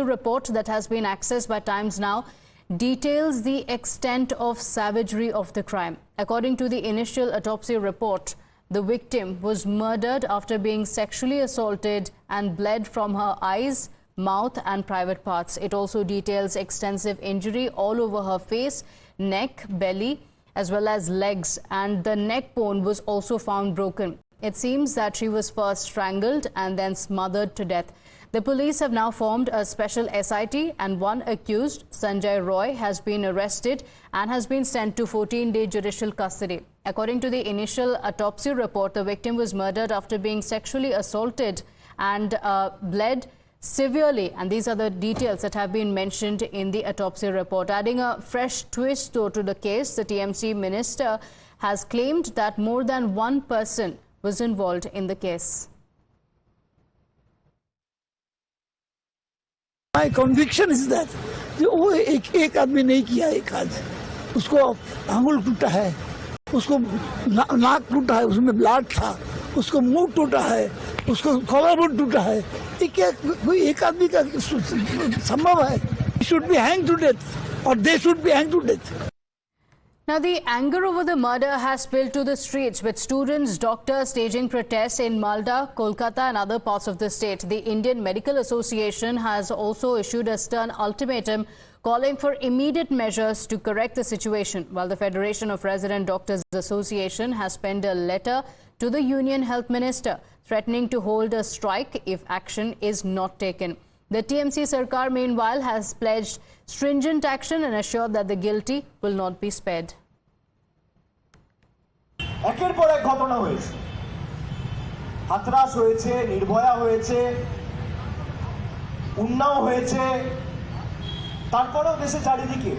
report that has been accessed by Times Now details the extent of savagery of the crime. According to the initial autopsy report, the victim was murdered after being sexually assaulted and bled from her eyes, mouth and private parts. It also details extensive injury all over her face, neck, belly, as well as legs, and the neck bone was also found broken. It seems that she was first strangled and then smothered to death. The police have now formed a special SIT, and one accused, Sanjay Roy, has been arrested and has been sent to 14-day judicial custody. According to the initial autopsy report, the victim was murdered after being sexually assaulted and bled severely, and these are the details that have been mentioned in the autopsy report. Adding a fresh twist though to the case, the TMC minister has claimed that more than one person was involved in the case. My conviction is that वो एक आदमी नहीं किया, एक आज उसको आंगुल टूटा है, उसको नाक टूटा है, उसमें ब्लड था, उसको मुंह टूटा है, उसको कॉलर टूटा है। ये क्या कोई एक आदमी का संभव है? Should be hanged to death, or they should be hanged to death. Now, the anger over the murder has spilled to the streets, with students, doctors staging protests in Malda, Kolkata and other parts of the state. The Indian Medical Association has also issued a stern ultimatum calling for immediate measures to correct the situation, while the Federation of Resident Doctors Association has penned a letter to the Union Health Minister, threatening to hold a strike if action is not taken. The TMC Sarkar, meanwhile, has pledged stringent action and assured that the guilty will not be spared. একের পর এক ঘটনা হয়েছে, হাতরাস হয়েছে, নির্ভয়া হয়েছে, উন্নাও হয়েছে, তারপরেও দেশে চারিদিকে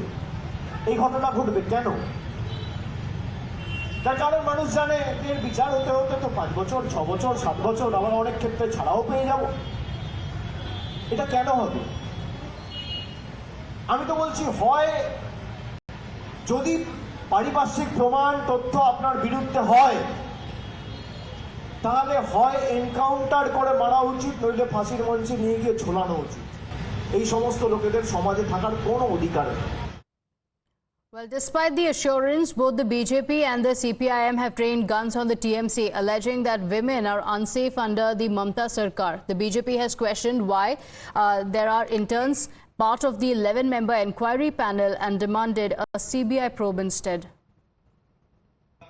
এই ঘটনা ঘটবে কেন? তার কারণ মানুষ জানে এর বিচার হতে হতে তো 5 বছর, 6 বছর, 7 বছর, আবার অনেক ক্ষেত্রে ছাড়াও পেয়ে যাব। এটা কেন হবে? আমি তো বলছি, হয় যদি পারিপার্শ্বিক প্রমাণ তথ্য আপনার বিরুদ্ধে হয়, তাহলে হয় এনকাউন্টার করে মারা উচিত, নইলে ফাঁসির মঞ্চে নিয়ে গিয়ে ঝোলানো উচিত। এই সমস্ত লোকেদের সমাজে থাকার কোনো অধিকার নেই। Well, despite the assurance, both the BJP and the CPIM have trained guns on the TMC, alleging that women are unsafe under the Mamta Sarkar. The BJP has questioned why there are interns part of the 11-member inquiry panel and demanded a CBI probe instead.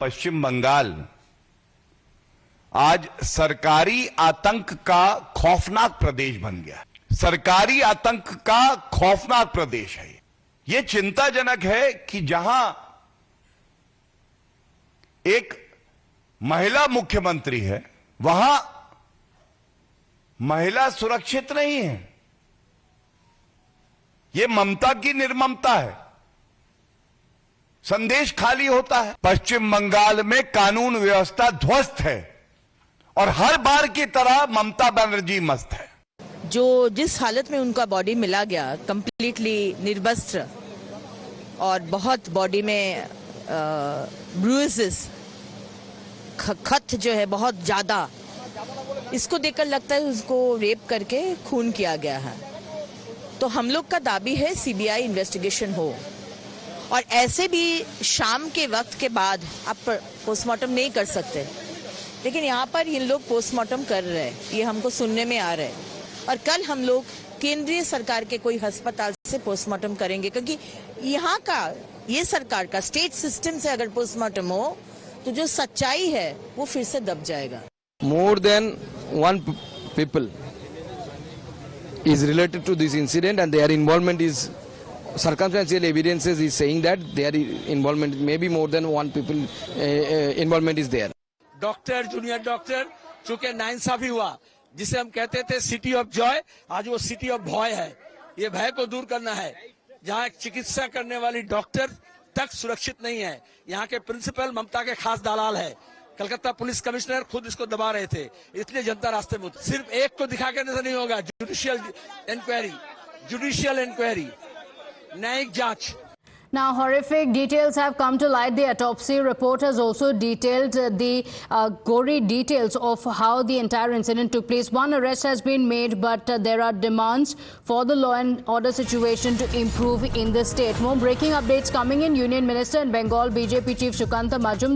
पश्चिम बंगाल आज सरकारी आतंक का खौफनाक प्रदेश बन गया। सरकारी आतंक का खौफनाक प्रदेश है। यह चिंताजनक है कि जहां एक महिला मुख्यमंत्री है, वहां महिला सुरक्षित नहीं है। यह ममता की निर्ममता है। संदेश खाली होता है। पश्चिम बंगाल में कानून व्यवस्था ध्वस्त है और हर बार की तरह ममता बनर्जी मस्त है। जो जिस हालत में उनका बॉडी मिला गया, कंप्लीटली निर्वस्त्र और बहुत बॉडी में ब्रूइसेस, खत जो है बहुत ज्यादा, इसको देखकर लगता है उसको रेप करके खून किया गया है। तो हम लोग का दाबी है सीबीआई इन्वेस्टिगेशन हो, और ऐसे भी शाम के वक्त के बाद आप पोस्टमार्टम नहीं कर सकते, लेकिन यहाँ पर इन लोग पोस्टमार्टम कर रहे हैं, ये हमको सुनने में आ रहा है। और कल हम लोग केंद्रीय सरकार के कोई अस्पताल से पोस्टमार्टम करेंगे, क्योंकि यहाँ का ये सरकार का स्टेट सिस्टम से अगर पोस्टमार्टम हो तो जो सच्चाई है वो फिर से दब जाएगा। More than one people is related to this incident, and their involvement is circumstantial evidences is saying that their involvement, maybe more than one people involvement is there. Doctor, junior doctor, चूंकि नाइंसाफी हुआ, जिसे हम कहते थे city of Joy, आज वो city of भय है। ये भय को दूर करना है। जहाँ चिकित्सा करने वाली डॉक्टर तक सुरक्षित नहीं है। यहाँ के प्रिंसिपल ममता के खास दलाल है। कलकत्ता पुलिस कमिश्नर खुद इसको दबा रहे थे, इसलिए जनता रास्ते में। सिर्फ एक को दिखा करने से नहीं होगा। जुडिशियल इंक्वायरी, न्यायिक जांच। Now, horrific details have come to light. The autopsy report has also detailed the gory details of how the entire incident took place. One arrest has been made, but there are demands for the law and order situation to improve in the state. More breaking updates coming in. Union Minister in Bengal, BJP Chief Sukanta Majumdar